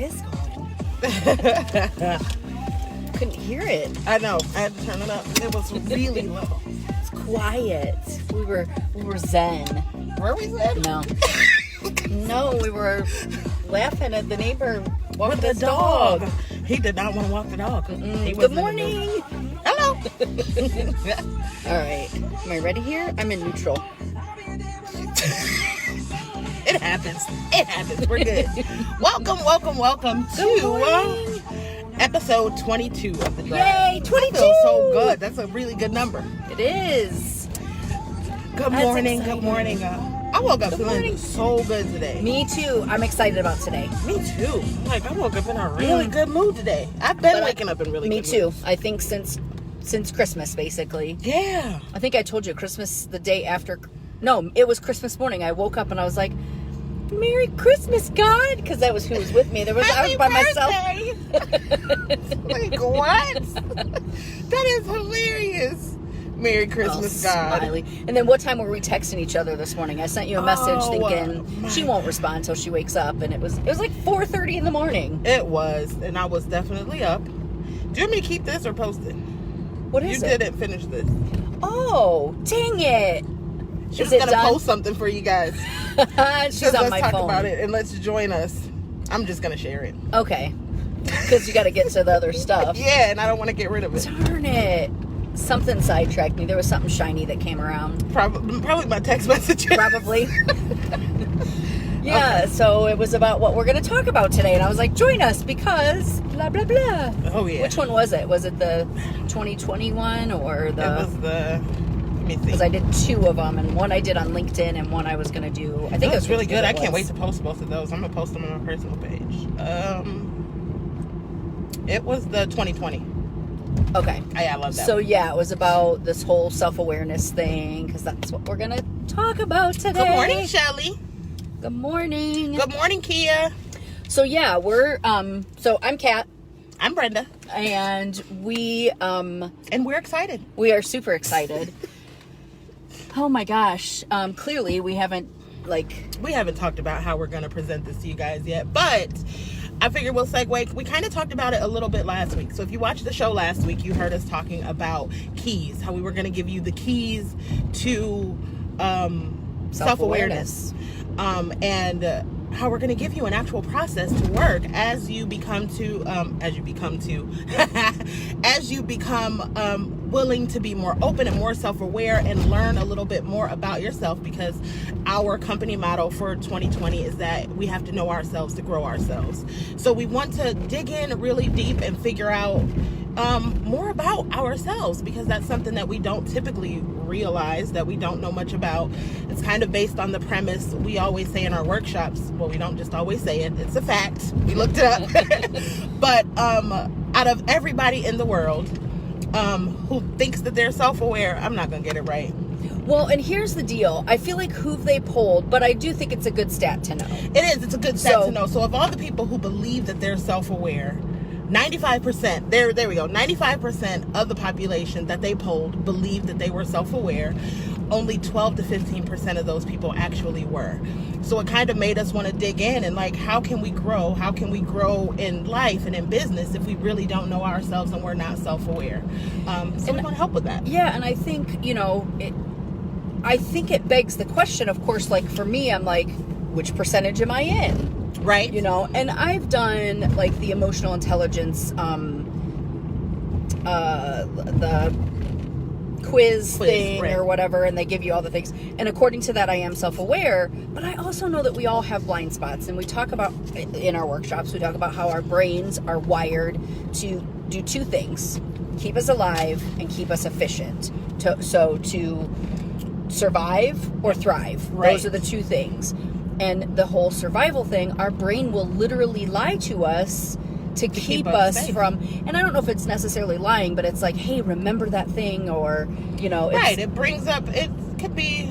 is gone. Couldn't hear it. I know. I had to turn it up. It was really low. It's quiet. We were zen. Were we zen? No. No, we were laughing at the neighbor walking With the his dog. He did not want to walk the dog. Good morning. Hello. All right. Am I ready here? I'm in neutral. It happens. It happens. We're good. Welcome to episode 22 of the drive. Yay, 22. That feels so good. That's a really good number. It is. Good morning. Good morning. I woke up feeling so good today. Me too. I'm excited about today. Me too. Like, I woke up in a really good mood today. I've been waking up in really good moods. Me too. Moods. I think since Christmas, basically. Yeah. I think I told you Christmas the day after. No, it was Christmas morning. I woke up and I was like, Merry Christmas, God, because that was who was with me. I was by myself. Like, what? That is hilarious. Merry Christmas, God. Smiley. And then what time were we texting each other this morning? I sent you a message thinking she won't respond until she wakes up, and it was like 4:30 in the morning. It was, and I was definitely up. Do you want me to keep this or post it? What is it? You didn't finish this. Oh, dang it. She's gonna post something for you guys. She's on my phone. Let's talk about it and let's join us. I'm just gonna share it. Okay. Because you got to get to the other stuff. Yeah, and I don't want to get rid of it. Darn it. Something sidetracked me. There was something shiny that came around. Probably my text messages. Probably. Yeah, okay. So it was about what we're going to talk about today. And I was like, join us because blah, blah, blah. Oh, yeah. Which one was it? Was it the 2021 or the... It was the... Let me see. Because I did two of them. And one I did on LinkedIn and one I was going to do... I think it was really good. I can't wait to post both of those. I'm going to post them on my personal page. It was the 2020. Okay. I love that. So, yeah, it was about this whole self-awareness thing because that's what we're going to talk about today. Good morning, Shelly. Good morning. Good morning, Kia. So, yeah, we're, so I'm Kat. I'm Brenda. And we, and we're excited. We are super excited. Oh, my gosh. Clearly, we haven't talked about how we're going to present this to you guys yet, but I figured we'll segue. We kind of talked about it a little bit last week. So if you watched the show last week, you heard us talking about keys, how we were going to give you the keys to self-awareness. And how we're going to give you an actual process to work as you become willing to be more open and more self-aware and learn a little bit more about yourself, because our company motto for 2020 is that we have to know ourselves to grow ourselves. So we want to dig in really deep and figure out more about ourselves, because that's something that we don't typically realize, that we don't know much about. It's kind of based on the premise we always say in our workshops. Well, we don't just always say it, it's a fact. We looked it up. But out of everybody in the world who thinks that they're self-aware, I'm not gonna get it right. Well, and here's the deal. I feel like who they polled, but I do think it's a good stat to know. It is. It's a good stat to know. So of all the people who believe that they're self-aware, 95%, there we go, 95% of the population that they polled believed that they were self-aware. Only 12 to 15% of those people actually were. So it kind of made us want to dig in and like, how can we grow? How can we grow in life and in business if we really don't know ourselves and we're not self-aware? So we want to help with that. Yeah, and I think, I think it begs the question, of course, like for me, I'm like, which percentage am I in? Right. And I've done like the emotional intelligence, the quiz thing, right, or whatever, and they give you all the things. And according to that, I am self-aware, but I also know that we all have blind spots. And we talk about, in our workshops, we talk about how our brains are wired to do two things: keep us alive and keep us efficient. To survive or thrive. Right. Those are the two things. And the whole survival thing, our brain will literally lie to us to keep us safe from, and I don't know if it's necessarily lying, but it's like, hey, remember that thing, or, right, it brings up, it could be,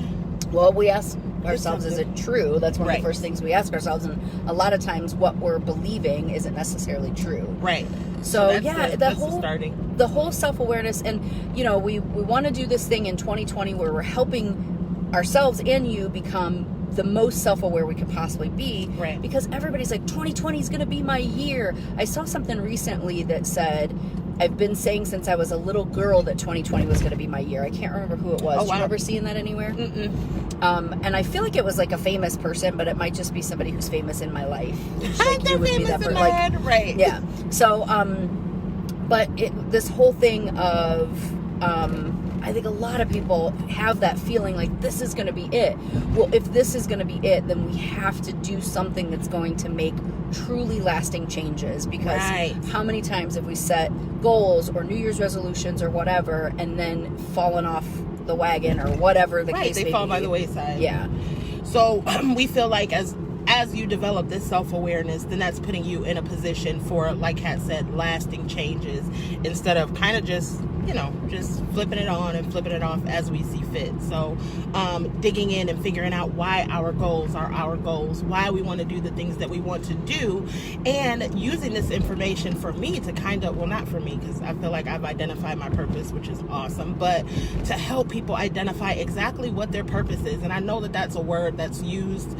well, we ask ourselves, is it true? That's one of the first things we ask ourselves, and a lot of times what we're believing isn't necessarily true. Right. So yeah, the whole self-awareness, and we want to do this thing in 2020 where we're helping ourselves and you become the most self-aware we could possibly be. Right. Because everybody's like, 2020 is going to be my year. I saw something recently that said, I've been saying since I was a little girl that 2020 was going to be my year. I can't remember who it was. Oh, wow. Do you remember seeing that anywhere? Mm-mm. And I feel like it was like a famous person, but it might just be somebody who's famous in my life. Like, they're famous in my head. Right. Yeah. So, but this whole thing of, I think a lot of people have that feeling like this is going to be it. Well, if this is going to be it, then we have to do something that's going to make truly lasting changes, because how many times have we set goals or New Year's resolutions or whatever and then fallen off the wagon or whatever the case may be. They fall by the wayside. Yeah. So we feel like as you develop this self-awareness, then that's putting you in a position for, like Kat said, lasting changes, instead of kind of just flipping it on and flipping it off as we see fit. So digging in and figuring out why our goals are our goals, why we want to do the things that we want to do, and using this information for me to kind of, well, not for me, because I feel like I've identified my purpose, which is awesome, but to help people identify exactly what their purpose is. And I know that that's a word that's used,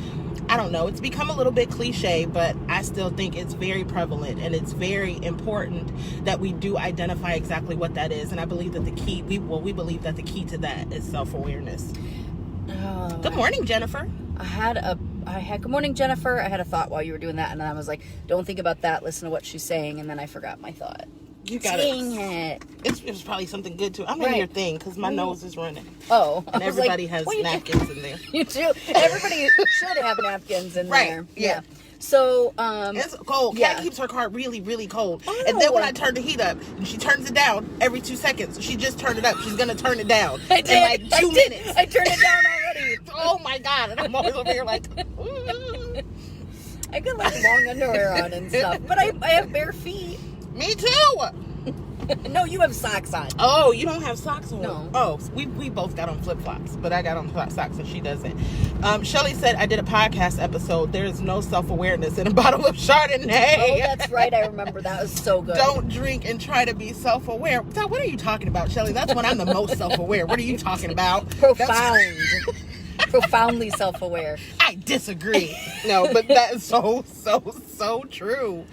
I don't know, it's become a little bit cliche, but I still think it's very prevalent, and it's very important that we do identify exactly what that is. And I believe that we believe that the key to that is self-awareness. Good morning, Jennifer. Good morning, Jennifer. I had a thought while you were doing that, and then I was like, don't think about that, listen to what she's saying, and then I forgot my thought. You got it. It was probably something good too. I'm in your thing because my nose is running. Oh, and everybody has napkins in there. You do. Everybody should have napkins in there. Yeah. So, it's cold. Kat keeps her car really, really cold. Oh. And then when I turn the heat up, and she turns it down every 2 seconds. She just turned it up. She's gonna turn it down in like 2 minutes. I turned it down already. Oh my God! And I'm always over here like. I got like long underwear on and stuff, but I have bare feet. Me too. No, you have socks on. Oh, you don't have socks on? No. Oh, we both got on flip-flops, but I got on socks and she doesn't. Shelly said, I did a podcast episode. There is no self-awareness in a bottle of Chardonnay. Oh, that's right. I remember. That was so good. Don't drink and try to be self-aware. So what are you talking about, Shelly? That's when I'm the most self-aware. What are you talking about? Profound. Profoundly self-aware. I disagree. No, but that is so true.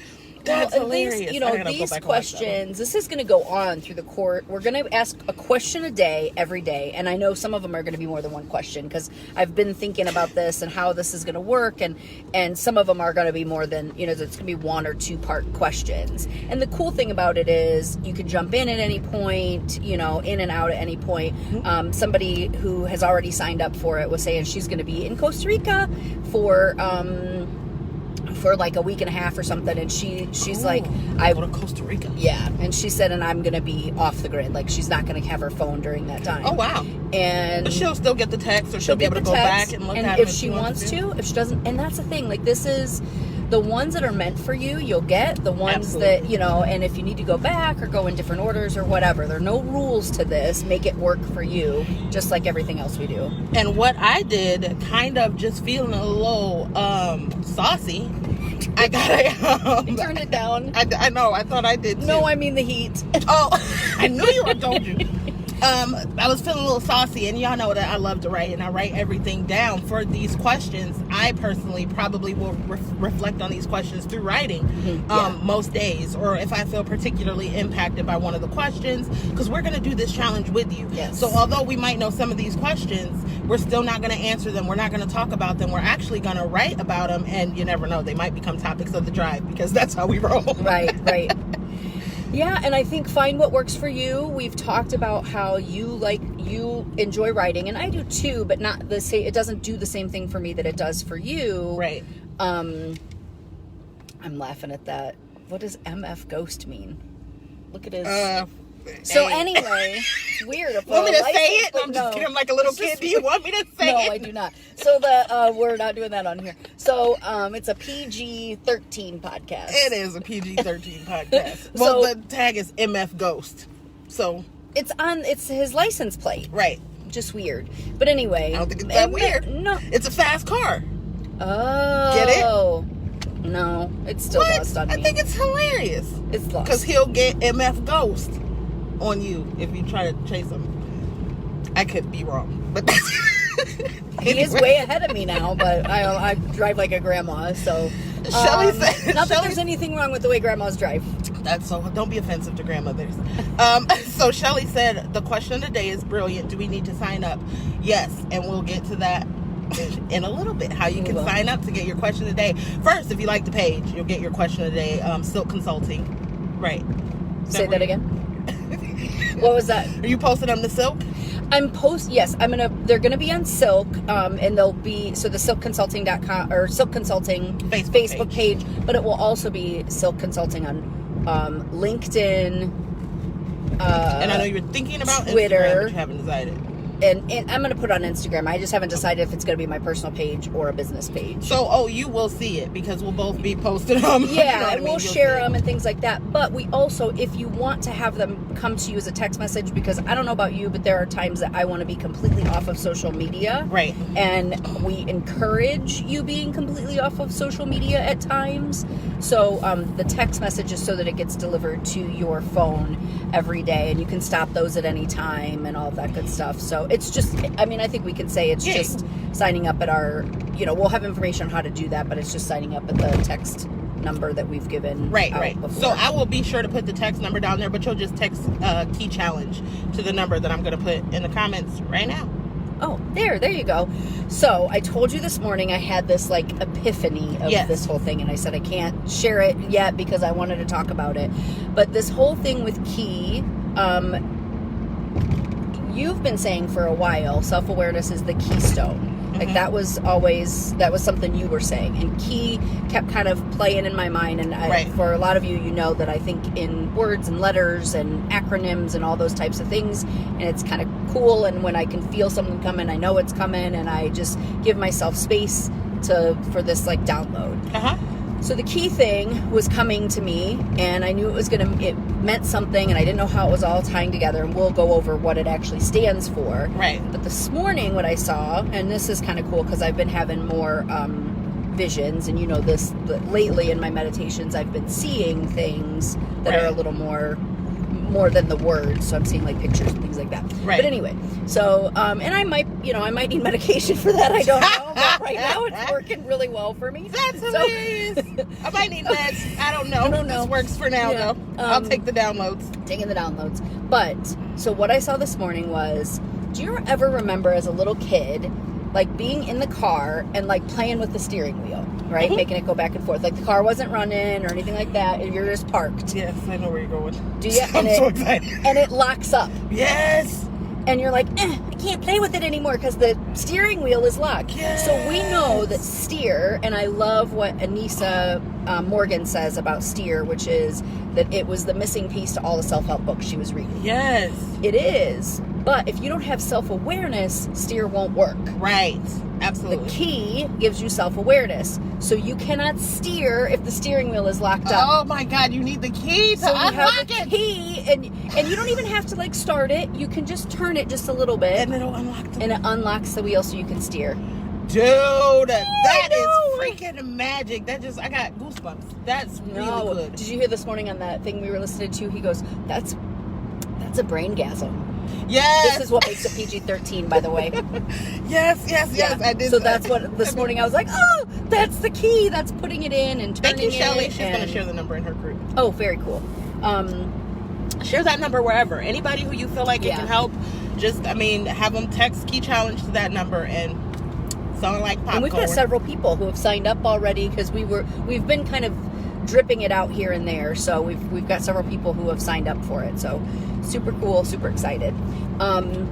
That's hilarious. These questions, this is going to go on through the court. We're going to ask a question a day, every day. And I know some of them are going to be more than one question, because I've been thinking about this and how this is going to work. And some of them are going to be more than, it's going to be 1 or 2 part questions. And the cool thing about it is you can jump in at any point, in and out at any point. Somebody who has already signed up for it was saying she's going to be in Costa Rica for like a week and a half or something, and she's like, I go to Costa Rica. Yeah, and she said, and I'm gonna be off the grid, like she's not gonna have her phone during that time. Oh wow! But she'll still get the text, or she'll be able to go back and look at it if she wants to. If she doesn't, and that's the thing, like this is the ones that are meant for you, you'll get the ones that, and if you need to go back or go in different orders or whatever, there are no rules to this. Make it work for you, just like everything else we do. And what I did, kind of just feeling a little saucy, I got you turned it down. I know, I thought I did too. No, I mean the heat. Oh, I knew you were, told you. I was feeling a little saucy, and y'all know that I love to write, and I write everything down for these questions. I personally probably will reflect on these questions through writing most days, or if I feel particularly impacted by one of the questions, because we're going to do this challenge with you. Yes. So although we might know some of these questions, we're still not going to answer them. We're not going to talk about them. We're actually going to write about them, and you never know, they might become topics of the drive, because that's how we roll. Right. Yeah, and I think find what works for you. We've talked about how you enjoy writing, and I do too, but not the same. It doesn't do the same thing for me that it does for you. Right. I'm laughing at that. What does MF Ghost mean? Look at his. So anyway, it's weird. Want me to say it? I'm just kidding. I'm like a little kid. Do you want me to say it? No, I do not. So we're not doing that on here. So it's a PG-13 podcast. It is a PG-13 podcast. Well, the tag is MF Ghost. So it's his license plate. Right. Just weird. But anyway, I don't think it's that weird. No, it's a fast car. Oh, get it? No, it's still lost on me. I think it's hilarious. It's lost because he'll get MF Ghost on you if you try to chase him. I could be wrong, but that's He is way ahead of me now, but I drive like a grandma, so Shelly said, not that there's anything wrong with the way grandmas drive. That's so, don't be offensive to grandmothers. So Shelly said, the question of the day is brilliant. Do we need to sign up? Yes, and we'll get to that in a little bit, how you can sign up to get your question of the day. First, if you like the page, you'll get your question of the day. SYLC Consulting. Right. Say that again. What was that? Are you posting on the SYLC? Yes, they're gonna be on SYLC, and they'll be, so the SYLCconsulting.com or SYLC Consulting Facebook page, but it will also be SYLC Consulting on LinkedIn, and I know you were thinking about Twitter, Instagram, but you haven't decided. And I'm going to put it on Instagram. I just haven't decided if it's going to be my personal page or a business page. So, you will see it because we'll both be posting them. Yeah, and we'll share them and things like that. But we also, if you want to have them come to you as a text message, because I don't know about you, but there are times that I want to be completely off of social media. Right. And we encourage you being completely off of social media at times. So the text message is so that it gets delivered to your phone every day, and you can stop those at any time and all of that good stuff. So it's just, I think we can say it's just signing up at our, we'll have information on how to do that, but it's just signing up at the text number that we've given right before. So I will be sure to put the text number down there, but you'll just text key challenge to the number that I'm going to put in the comments right now. Oh, there you go. So I told you this morning I had this like epiphany of this whole thing, and I said I can't share it yet because I wanted to talk about it. But this whole thing with Key, you've been saying for a while, self-awareness is the keystone. Like that was something you were saying, and Key kept kind of playing in my mind. And for a lot of you, that I think in words and letters and acronyms and all those types of things, and it's kind of cool. And when I can feel something coming, I know it's coming, and I just give myself space for this like download. So the Key thing was coming to me, and I knew it meant something, and I didn't know how it was all tying together, and we'll go over what it actually stands for. Right. But this morning, what I saw, and this is kind of cool because I've been having more visions, and lately in my meditations, I've been seeing things that are a little more than the words, so I'm seeing like pictures and things like that. Right. But anyway, so and I might need medication for that. I don't know, but right now it's working really well for me. That's hilarious. I might need meds. I don't know. This works for now, though. I'll take the downloads. Taking the downloads. But so what I saw this morning was, do you ever remember as a little kid, like being in the car and like playing with the steering wheel, right? Making it go back and forth. Like the car wasn't running or anything like that, and you're just parked. Yes, I know where you're going. Do you? I'm so excited. And it locks up. Yes. And you're like, I can't play with it anymore because the steering wheel is locked. Yes. So we know that steer, and I love what Anissa Morgan says about steer, which is that it was the missing piece to all the self-help books she was reading. Yes. It is. But if you don't have self-awareness, steer won't work. Right. Absolutely. The Key gives you self-awareness. So you cannot steer if the steering wheel is locked up. Oh my God, you need the key to unlock you have the key, and you don't even have to like start it. You can just turn it just a little bit. And it'll unlock the wheel. And it unlocks the wheel so you can steer. Dude, that is freaking magic. I got goosebumps. That's really good. Did you hear this morning on that thing we were listening to? He goes, that's a brain-gasm. Yes. This is what makes it PG-13, by the way. Yes. I did. So that's what this morning I was like, oh, that's the key. That's putting it in and turning it. Thank you, Shelly. She's going to share the number in her group. Oh, very cool. Share that number wherever. Anybody who you feel like it can help, just, have them text Key Challenge to that number and sound like popcorn. And we've got several people who have signed up already because we've been kind of dripping it out here and there. So we've got several people who have signed up for it. So super cool, super excited.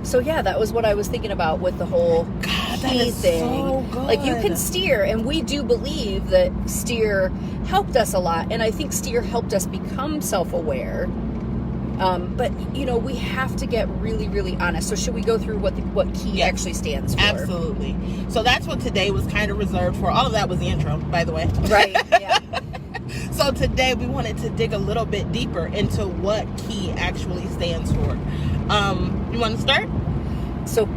So yeah, that was what I was thinking about with the whole Key thing. So good. Like you can steer, and we do believe that steer helped us a lot, and I think steer helped us become self-aware. But we have to get really, really honest. So should we go through what Key actually stands for? Absolutely. So that's what today was kind of reserved for. All of that was the intro, by the way. Right. Yeah. So today we wanted to dig a little bit deeper into what Key actually stands for. You want to start? So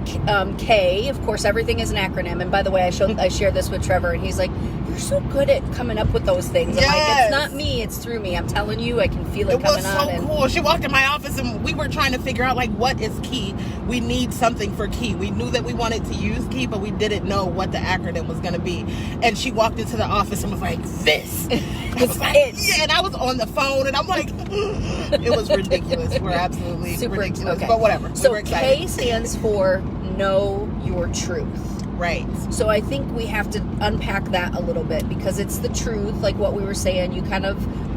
K, of course, everything is an acronym. And by the way, I shared this with Trevor, and he's like, "You're you're so good at coming up with those things. I'm like, Yes. it's not me, it's through me. I'm telling you, I can feel it It was coming on. so cool. She walked in my office and we were trying to figure out, like, what is key? We need something for key. We knew that we wanted to use key, but we didn't know what the acronym was going to be. And she walked into the office and was like, this. I was like, yeah, and I was on the phone and I'm like, it was ridiculous. We're absolutely Super ridiculous. okay. But whatever. So we were excited. K stands for know your truth. Right. So I think we have to unpack that a little bit because it's the truth, like what we were saying.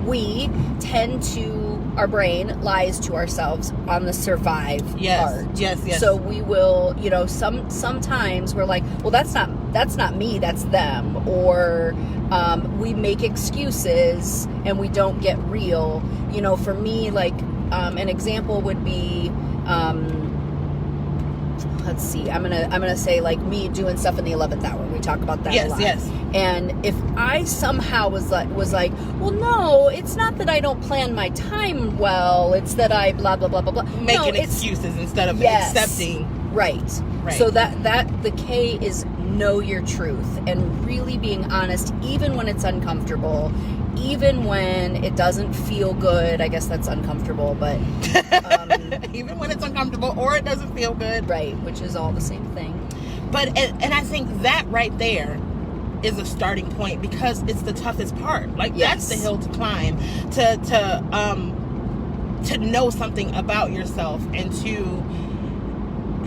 We tend to, our brain lies to ourselves on the survive part. Yes. So we will, sometimes we're like, well, that's not me, that's them. Or we make excuses and we don't get real. For me, like an example would be, let's see, I'm gonna say like me doing stuff in the 11th hour. We talk about that a lot. Yes. And if I somehow was like, well, no, it's not that I don't plan my time well. It's that I blah blah blah blah blah. Making excuses instead of accepting. Right. So that the K is know your truth and really being honest, even when it's uncomfortable, even when it doesn't feel good. I guess that's uncomfortable, but even when it's uncomfortable or it doesn't feel good, right? Which is all the same thing. But and I think that right there is a starting point because it's the toughest part. Like that's the hill to climb to know something about yourself and to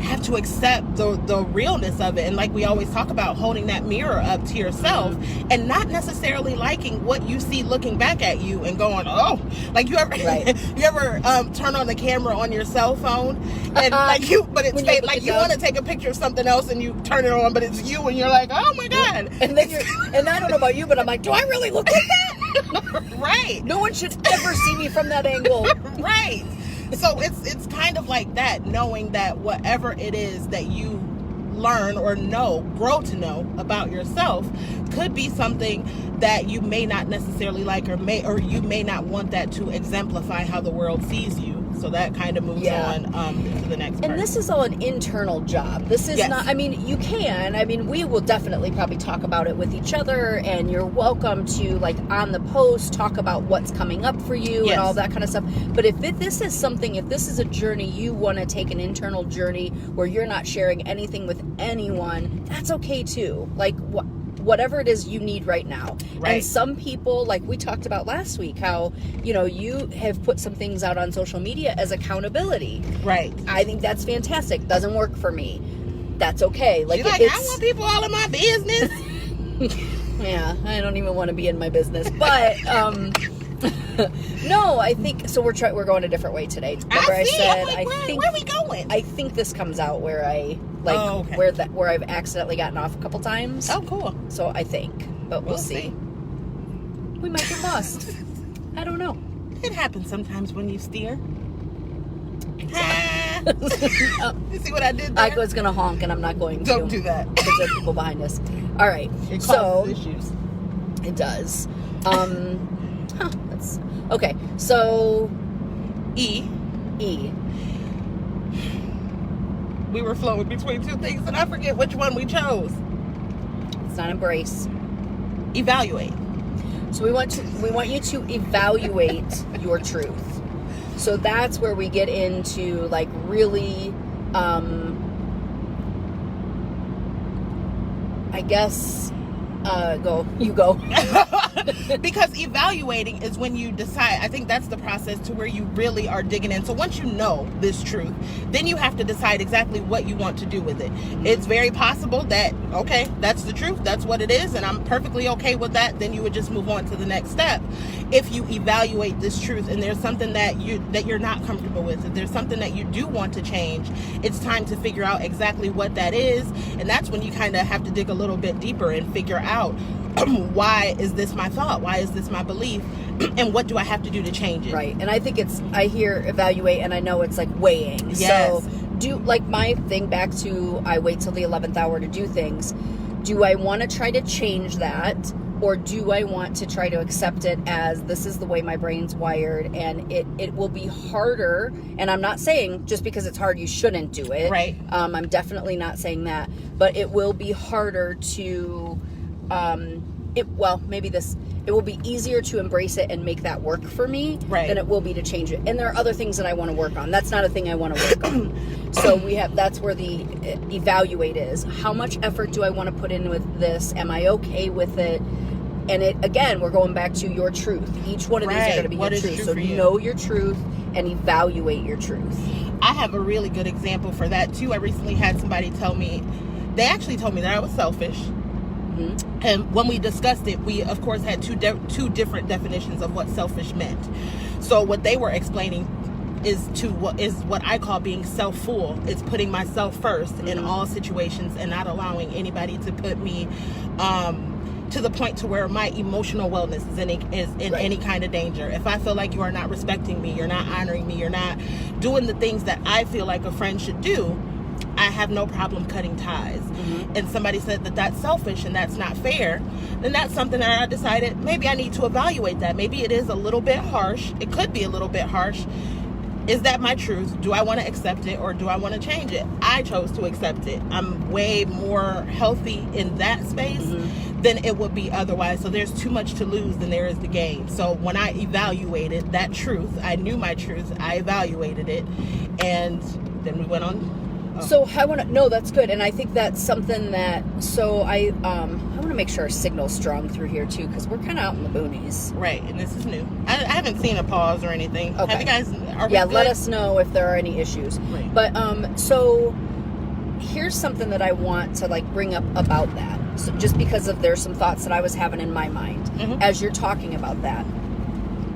have to accept the realness of it. And like we always talk about, holding that mirror up to yourself and not necessarily liking what you see looking back at you and going, oh, like you ever turn on the camera on your cell phone and but it's fake, like you want to take a picture of something else and you turn it on, but it's you and you're like, oh my God. And then and I don't know about you, but I'm like, do I really look like that? Right. No one should ever see me from that angle. Right. So it's kind of like that, knowing that whatever it is that you learn or grow to know about yourself could be something that you may not necessarily like or you may not want that to exemplify how the world sees you. So that kind of moves on to the next part. And this is all an internal job. This is not, we will definitely probably talk about it with each other, and you're welcome to, like, on the post, talk about what's coming up for you and all that kind of stuff. But if this is a journey, you want to take an internal journey where you're not sharing anything with anyone, that's okay too. Like, whatever it is you need right now. Right. And some people, like we talked about last week, how, you have put some things out on social media as accountability. Right. I think that's fantastic. Doesn't work for me. That's okay. Like, I want people all in my business. Yeah, I don't even want to be in my business. But, no, I think, so we're going a different way today. Remember I said, where are we going? I think this comes out where where I've accidentally gotten off a couple times. Oh, cool. So I think, but we'll see. We might get lost. I don't know. It happens sometimes when you steer. Exactly. You see what I did there? I was going to honk and I'm not going to. Don't do that. Because there are people behind us. All right. It causes issues. It does. That's okay. So E. We were flowing between two things and I forget which one we chose. It's not embrace. Evaluate. So we want you to evaluate your truth. So that's where we get into, like, really I guess you go. Because evaluating is when you decide. I think that's the process to where you really are digging in. So once you know this truth, then you have to decide exactly what you want to do with it. It's very possible that, okay, that's the truth, that's what it is, and I'm perfectly okay with that. Then you would just move on to the next step. If you evaluate this truth and there's something that you're not comfortable with, if there's something that you do want to change, it's time to figure out exactly what that is. And that's when you kind of have to dig a little bit deeper and figure out, why is this my thought? Why is this my belief? And what do I have to do to change it? Right. And I think I hear evaluate, and I know it's like weighing. Yes. So like my thing back to, I wait till the 11th hour to do things. Do I want to try to change that? Or do I want to try to accept it as this is the way my brain's wired, and it will be harder. And I'm not saying just because it's hard you shouldn't do it. Right. I'm definitely not saying that. But it will be harder to it will be easier to embrace it and make that work for me than it will be to change it. And there are other things that I want to work on. That's not a thing I want to work on. So that's where the evaluate is. How much effort do I want to put in with this? Am I okay with it? And again, we're going back to your truth. Each one of these are going to be your truth. So know your truth and evaluate your truth. I have a really good example for that too. I recently had somebody they actually told me that I was selfish. Mm-hmm. And when we discussed it, we of course had two different definitions of what selfish meant. So what they were explaining is what I call being self-full. It's putting myself first in all situations and not allowing anybody to put me to the point to where my emotional wellness is in any kind of danger. If I feel like you are not respecting me, you're not honoring me, you're not doing the things that I feel like a friend should do, I have no problem cutting ties. Mm-hmm. And somebody said that that's selfish and that's not fair, then that's something that I decided maybe I need to evaluate that. Maybe it is a little bit harsh. It could be a little bit harsh. Is that my truth? Do I want to accept it or do I want to change it? I chose to accept it. I'm way more healthy in that space than it would be otherwise. So there's too much to lose than there is to gain. So when I evaluated that truth, I knew my truth, I evaluated it, and then we went on. So I want to, no, that's good. And I think that's something that, so I want to make sure our signal's strong through here too, because we're kind of out in the boonies. Right. And this is new. I haven't seen a pause or anything. Okay. Have you guys, are we Yeah, good? let us know if there are any issues. Right. But, so here's something that I want to bring up about that. So just because there's some thoughts that I was having in my mind as you're talking about that.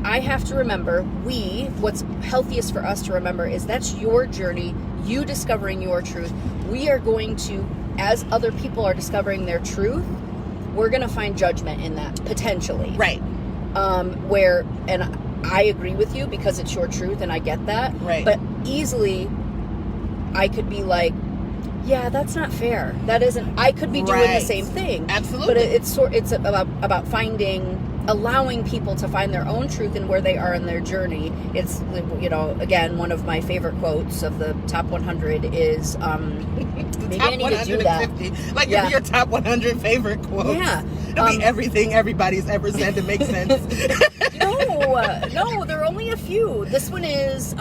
I have to remember, what's healthiest for us to remember is that's your journey, you discovering your truth. We are going to, as other people are discovering their truth, we're going to find judgment in that, potentially. Right. And I agree with you because it's your truth and I get that. Right. But easily, I could be like, yeah, that's not fair. That isn't, I could be doing the same thing. Absolutely. But it's about allowing people to find their own truth and where they are in their journey. It's, again, one of my favorite quotes of the top 100 is, maybe I need to do that. Give your top 100 favorite quotes. Yeah. It'll be everything everybody's ever said to make sense. No, there are only a few. This one is,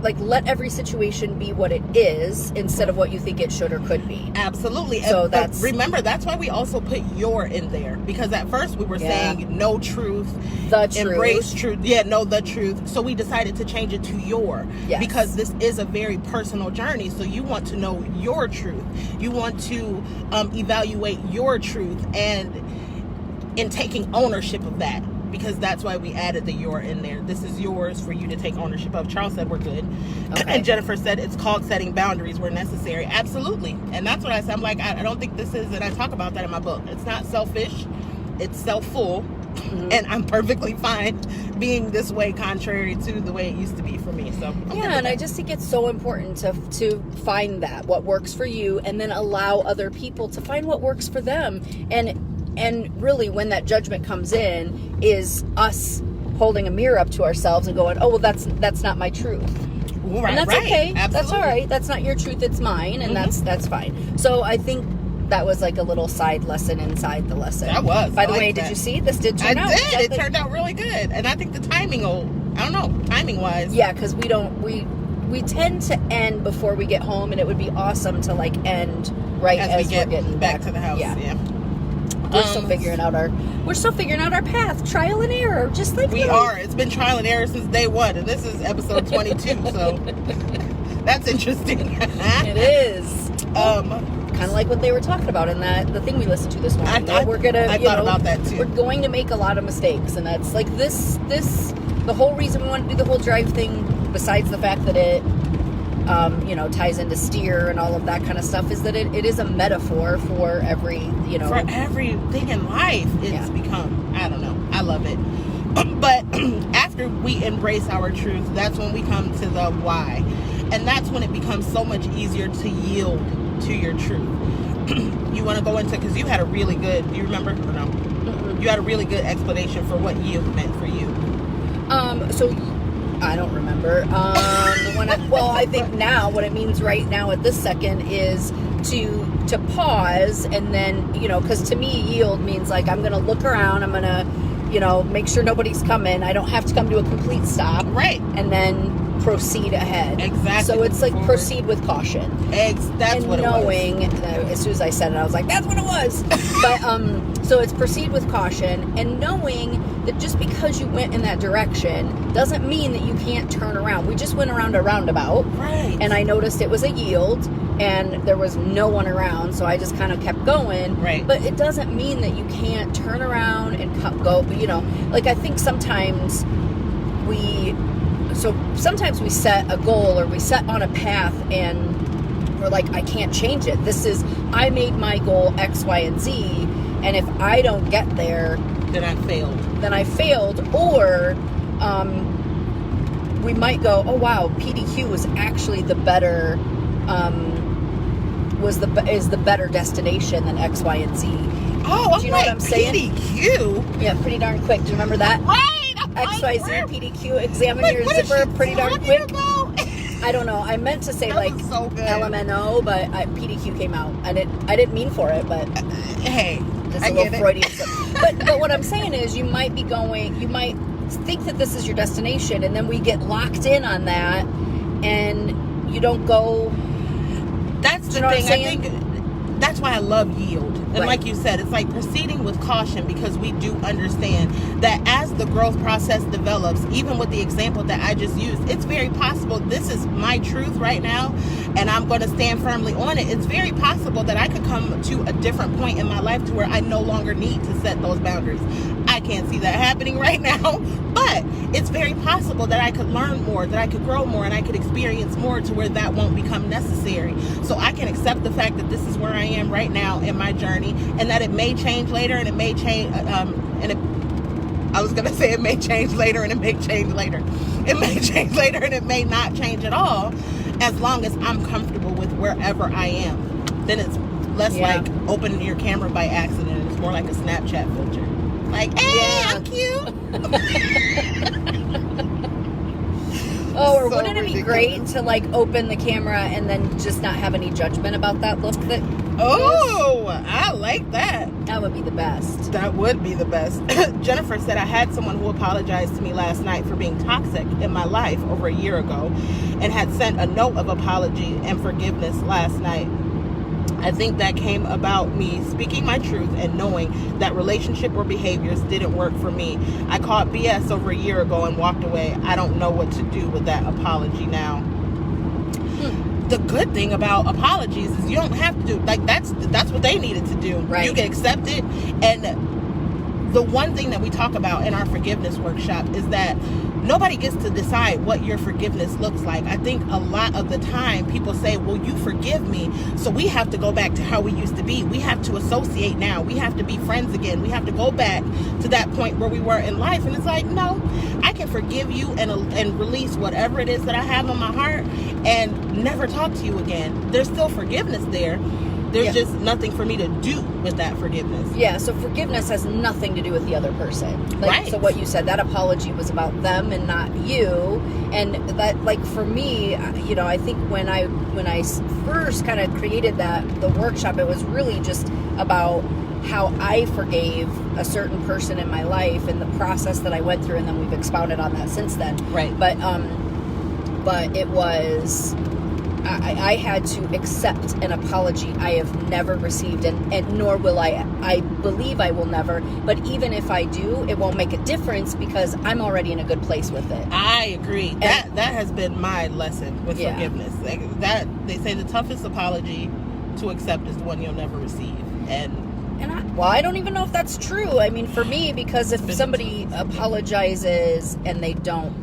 let every situation be what it is instead of what you think it should or could be. Absolutely. So remember, that's why we also put your in there, because at first we were saying no truth, the truth, embrace truth. Yeah, know the truth. So we decided to change it to your, because this is a very personal journey. So you want to know your truth. You want to evaluate your truth and in taking ownership of that. Because that's why we added the your in there. This is yours for you to take ownership of. Charles said we're good. Okay. And Jennifer said it's called setting boundaries where necessary. Absolutely. And that's what I said. I'm like, I don't think this is, and I talk about that in my book. It's not selfish. It's self-full. And I'm perfectly fine being this way, contrary to the way it used to be for me. So and I just think it's so important to find what works for you, and then allow other people to find what works for them. And really, when that judgment comes in, is us holding a mirror up to ourselves and going, oh, well, that's not my truth. Right, and that's okay. Absolutely. That's all right. That's not your truth. It's mine. And that's fine. So I think that was like a little side lesson inside the lesson. That was. By the way, did you see? This did turn out. I did. Exactly. It turned out really good. And I think the timing timing-wise. Yeah, because we tend to end before we get home, and it would be awesome to end right as we're getting back to the house. Yeah. We're still figuring out our path, trial and error, just like we are. It's been trial and error since day one, and this is episode 22, so that's interesting. It is. Kind of like what they were talking about in the thing we listened to this morning. I thought about that too. We're going to make a lot of mistakes, and that's like this. The whole reason we want to do the whole drive thing, besides the fact that it ties into steer and all of that kind of stuff, is that it is a metaphor for every, for everything in life. It's become, I don't know, I love it. But after we embrace our truth, that's when we come to the why. And that's when it becomes so much easier to yield to your truth. You want to go into, because you had a really good, do you remember or no? Mm-hmm. You had a really good explanation for what yield meant for you. So I don't remember. I think now what it means right now at this second is to pause, and then, you know, because to me yield means like I'm gonna look around, I'm gonna, you know, make sure nobody's coming, I don't have to come to a complete stop, right, and then proceed ahead. Exactly. So it's like proceed with caution. That's what it was. Knowing, as soon as I said it, I was like, that's what it was. But so it's proceed with caution, and knowing that just because you went in that direction doesn't mean that you can't turn around. We just went around a roundabout, right? And I noticed it was a yield, and there was no one around, so I just kind of kept going. Right. But it doesn't mean that you can't turn around and go. You know, like I think sometimes we set a goal, or we set on a path, and we're like, I can't change it. I made my goal X, Y, and Z, and if I don't get there, then I failed. Or we might go, oh wow, PDQ was actually the better, is the better destination than X, Y, and Z. Oh, do you know what I'm saying? PDQ? Yeah, pretty darn quick. Do you remember that? Right. XYZ PDQ, examine your zipper pretty darn quick. I don't know. I meant to say that like so LMNO, but PDQ came out. I didn't mean for it, but hey, just a little Freudian slip. But what I'm saying is, you might think that this is your destination, and then we get locked in on that, and you don't go. That's the thing. I think that's why I love yield. And right. Like you said, it's like proceeding with caution, because we do understand that as the growth process develops, even with the example that I just used, it's very possible this is my truth right now, and I'm going to stand firmly on it. It's very possible that I could come to a different point in my life to where I no longer need to set those boundaries. I can't see that happening right now, but it's very possible that I could learn more, that I could grow more, and I could experience more to where that won't become necessary. So I can accept the fact that this is where I am right now in my journey, and that it may change later, and it may change, I was going to say it may change later, and it may change later. It may change later, and it may not change at all, as long as I'm comfortable with wherever I am. Then it's less like opening your camera by accident. It's more like a Snapchat filter. Like, hey, I'm cute. Oh, or wouldn't it be great to like open the camera and then just not have any judgment about that look that... Oh, I like that. That would be the best. That would be the best. Jennifer said, I had someone who apologized to me last night for being toxic in my life over a year ago, and had sent a note of apology and forgiveness last night. I think that came about me speaking my truth and knowing that relationship or behaviors didn't work for me. I caught BS over a year ago and walked away. I don't know what to do with that apology now. The good thing about apologies is you don't have to do, like, that's what they needed to do. Right. You can accept it. And the one thing that we talk about in our forgiveness workshop is that nobody gets to decide what your forgiveness looks like. I think a lot of the time people say, well, you forgive me, so we have to go back to how we used to be. We have to associate now. We have to be friends again. We have to go back to that point where we were in life. And it's like, no, I can forgive you and release whatever it is that I have on my heart and never talk to you again. There's still forgiveness there. There's just nothing for me to do with that forgiveness. Yeah, so forgiveness has nothing to do with the other person. Like, right. So what you said, that apology was about them and not you. And that, like, for me, you know, I think when I first kind of created the workshop, it was really just about how I forgave a certain person in my life and the process that I went through, and then we've expounded on that since then. Right. But it was... I had to accept an apology I have never received, and nor will I believe I will never, but even if I do, it won't make a difference because I'm already in a good place with it. I agree. That has been my lesson with forgiveness. Like that, they say the toughest apology to accept is the one you'll never receive. I don't even know if that's true. I mean, for me, because if somebody apologizes and they don't,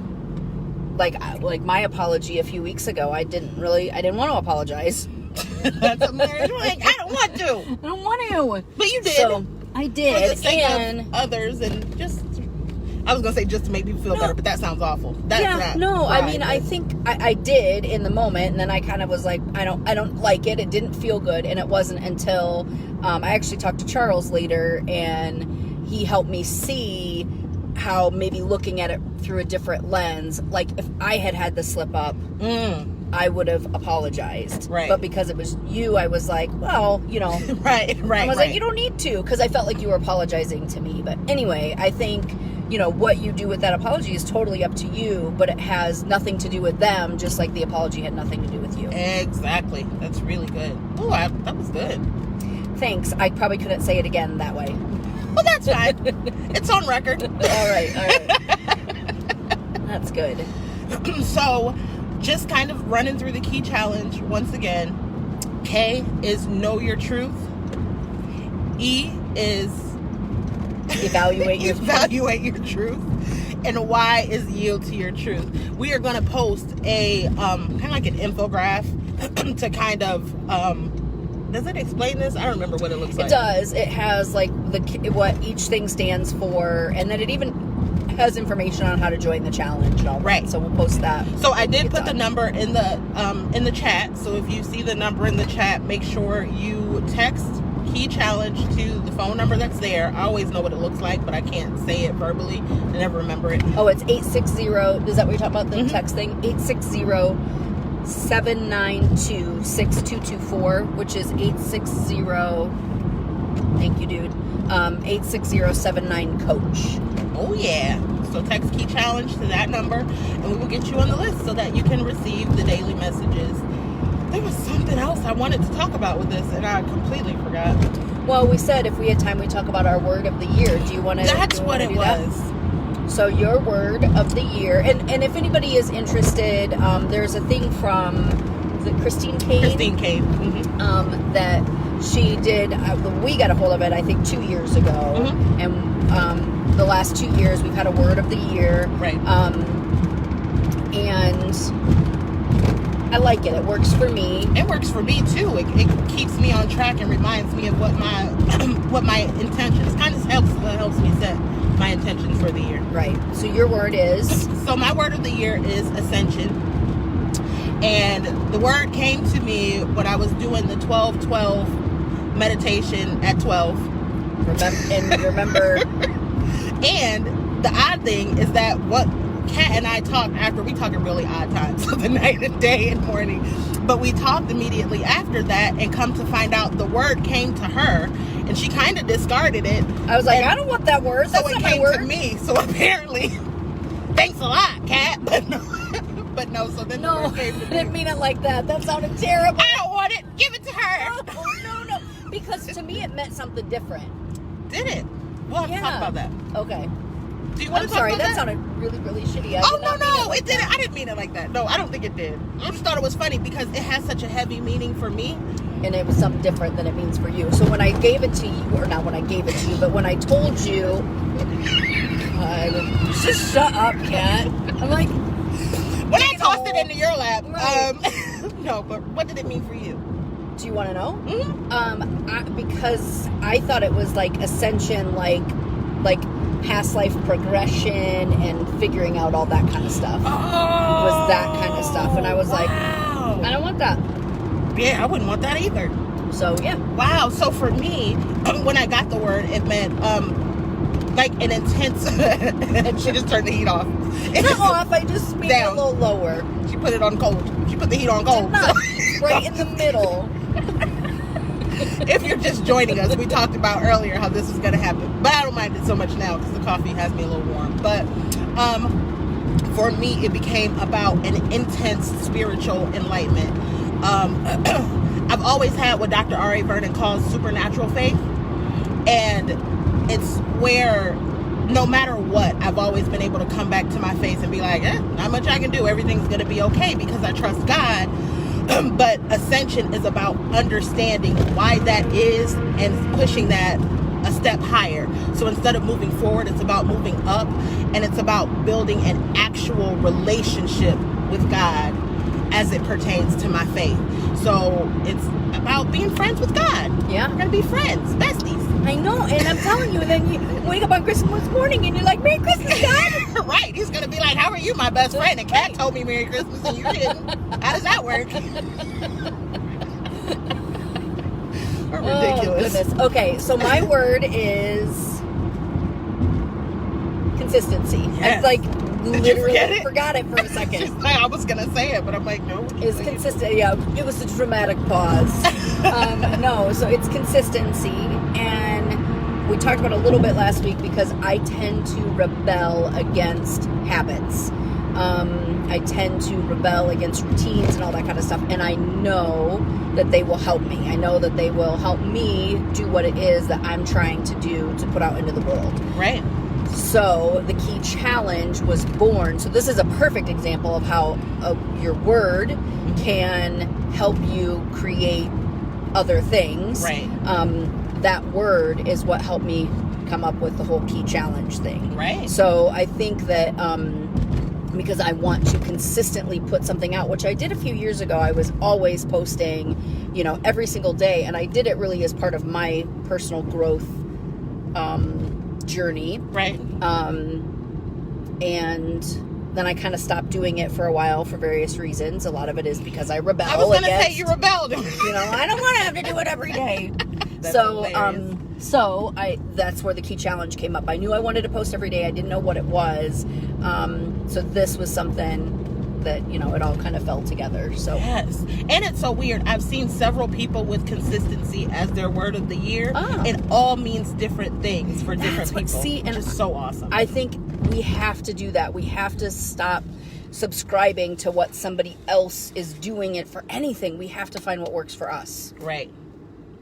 like my apology a few weeks ago, I didn't want to apologize. That's a marriage. Like, I don't want to. I don't want to. But you did. So I did. For the sake of others, and just, I was gonna say just to make me feel better, but that sounds awful. That's not I mean, I think I did in the moment, and then I kind of was like, I don't like it. It didn't feel good, and it wasn't until I actually talked to Charles later, and he helped me see how maybe looking at it through a different lens, like if I had the slip up, I would have apologized. Right. But because it was you, I was like, well, you know. Right. I was like, you don't need to, because I felt like you were apologizing to me. But anyway, I think, you know, what you do with that apology is totally up to you, but it has nothing to do with them, just like the apology had nothing to do with you. Exactly. That's really good. Oh, that was good. Thanks. I probably couldn't say it again that way. Well, that's fine. It's on record. All right. That's good. So, just kind of running through the key challenge once again. K is know your truth. E is evaluate your truth. And Y is yield to your truth. We are going to post a kind of like an infographic to kind of does it explain this? I don't remember what it looks like. It does. It has like what each thing stands for, and then it even has information on how to join the challenge and all that. Right. So we'll post that. So I did put the number in the chat. So if you see the number in the chat, make sure you text key challenge to the phone number that's there. I always know what it looks like, but I can't say it verbally. I never remember it. Oh, it's 860. Is that what you're talking about? The text thing? 860-792-6224, which is 860. Thank you, dude. 860-79-COACH. Oh, yeah. So text key challenge to that number, and we will get you on the list so that you can receive the daily messages. There was something else I wanted to talk about with this, and I completely forgot. Well, we said if we had time, we'd talk about our word of the year. Do you want to? That's what it was. So your word of the year, and if anybody is interested, there's a thing from, is it Christine Kane? Christine Kane. Mm-hmm. That she did. We got a hold of it, I think, 2 years ago, mm-hmm. and the last 2 years we've had a word of the year. Right. And I like it. It works for me. It works for me too. It keeps me on track and reminds me of what my what my intentions. Kind of helps me set my intentions for the year. Right. So your word is? So my word of the year is ascension. And the word came to me when I was doing the 12-12 meditation at 12. Remember. And the odd thing is that what Kat and I talked after, we talk at really odd times of the night and day and morning, but we talked immediately after that, and come to find out the word came to her and she kind of discarded it. I was like, I don't want that word. That's so not it came my word. to me. So apparently, thanks a lot, Kat. But no. So then the word came to me. I didn't mean it like that. That sounded terrible. I don't want it. Give it to her. No. Because to me it meant something different. Did it? We'll have to talk about that. Okay. Do you want to talk sorry, about that? That sounded really, really shitty. No, it didn't. I didn't mean it like that. No, I don't think it did. I just thought it was funny because it has such a heavy meaning for me. And it was something different than it means for you. So when I gave it to you, or not when I gave it to you, but when I told you, just shut up, Kat. I'm like, when I tossed it into your lap. Right. No, but what did it mean for you? Do you want to know? Mm-hmm. Because I thought it was like ascension, like past life progression and figuring out all that kind of stuff. Was that kind of stuff. And I was like, I don't want that. Yeah, I wouldn't want that either. So, yeah. Wow. So for me, when I got the word, it meant like an intense... She just turned the heat off. Not off, I just made it a little lower. She put it on cold. She put the heat on cold. Not right in the middle. If you're just joining us, we talked about earlier how this was going to happen. But I don't mind it so much now because the coffee has me a little warm. But for me, it became about an intense spiritual enlightenment. I've always had what Dr. R.A. Vernon calls supernatural faith. And it's where no matter what, I've always been able to come back to my faith and be like, not much I can do. Everything's going to be okay because I trust God. But ascension is about understanding why that is and pushing that a step higher. So instead of moving forward, it's about moving up, and it's about building an actual relationship with God as it pertains to my faith. So it's about being friends with God. Yeah. We're going to be friends, besties. I know, and I'm telling you, and then you wake up on Christmas morning and you're like, Merry Christmas, God. Right. He's going to be like, how are you, my best friend? And Kat told me Merry Christmas and you didn't. How does that work? We're ridiculous. Oh, goodness. Okay, so my word is consistency. Yes. I like Did you forget literally it? forgot it for a second. I was gonna say it, but I'm like, no. It's consistent. Yeah, it was a dramatic pause. No, so it's consistency, and we talked about it a little bit last week because I tend to rebel against habits. I tend to rebel against routines and all that kind of stuff, and I know that they will help me. I know that they will help me do what it is that I'm trying to do to put out into the world. Right. So the key challenge was born. So this is a perfect example of how your word can help you create other things. Right. That word is what helped me come up with the whole key challenge thing. Right. So I think that because I want to consistently put something out, which I did a few years ago. I was always posting, every single day, and I did it really as part of my personal growth journey. Right. And then I kind of stopped doing it for a while for various reasons. A lot of it is because I rebel. I was going to against, say you rebelled. I don't want to have to do it every day. That's So, hilarious. that's where the key challenge came up. I knew I wanted to post every day. I didn't know what it was. So this was something that, it all kind of fell together. So Yes. And it's so weird. I've seen several people with consistency as their word of the year. Oh. It all means different things for different That's people. and Which is so awesome. I think we have to do that. We have to stop subscribing to what somebody else is doing it for anything. We have to find what works for us. Right.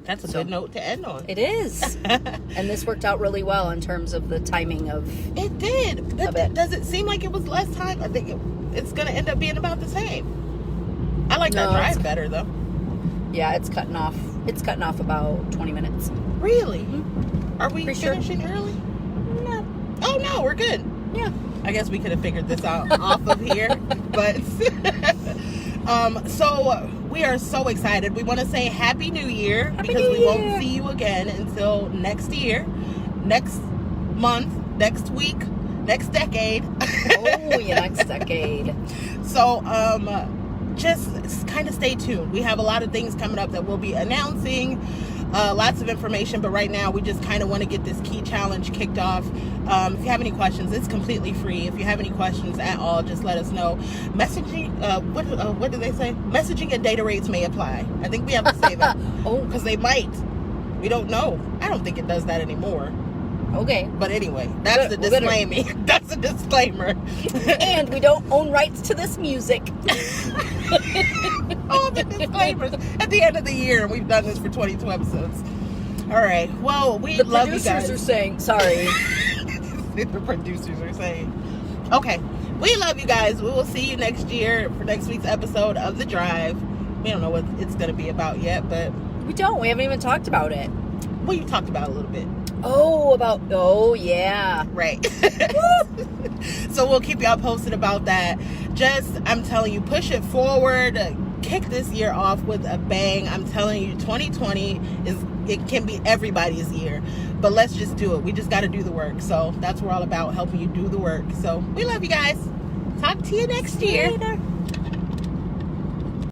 That's a good note to end on. It is. And this worked out really well in terms of the timing of It did. But does it seem like it was less time? I think it's going to end up being about the same. I like that drive better, though. Yeah, it's cutting off. It's cutting off about 20 minutes. Really? Mm-hmm. Are we finishing early? No. Oh, no, we're good. Yeah. I guess we could have figured this out off of here. But, so we are so excited. We want to say Happy New Year because we won't see you again until next year, next month, next week, next decade. Oh, yeah, next decade. So, just kind of stay tuned. We have a lot of things coming up that we'll be announcing, lots of information, but right now we just kind of want to get this key challenge kicked off. If you have any questions, it's completely free. If you have any questions at all, just let us know. Messaging, what do they say? Messaging and data rates may apply. I think we have to say that. Oh, because they might. We don't know. I don't think it does that anymore. okay. But anyway, that's the disclaimer. That's a disclaimer. And we don't own rights to this music. All the disclaimers at the end of the year, and we've done this for 22 episodes. All right. Well, we love you guys. The producers are saying, sorry. The producers are saying. Okay. We love you guys. We will see you next year for next week's episode of The Drive. We don't know what it's going to be about yet, but... We don't. We haven't even talked about it. Well, you talked about it a little bit. Oh, yeah. Right. So we'll keep y'all posted about that. Just, I'm telling you, push it forward. Kick this year off with a bang. I'm telling you, 2020 it can be everybody's year. But let's just do it. We just got to do the work. So that's what we're all about, helping you do the work. So we love you guys. Talk to you next year. Later.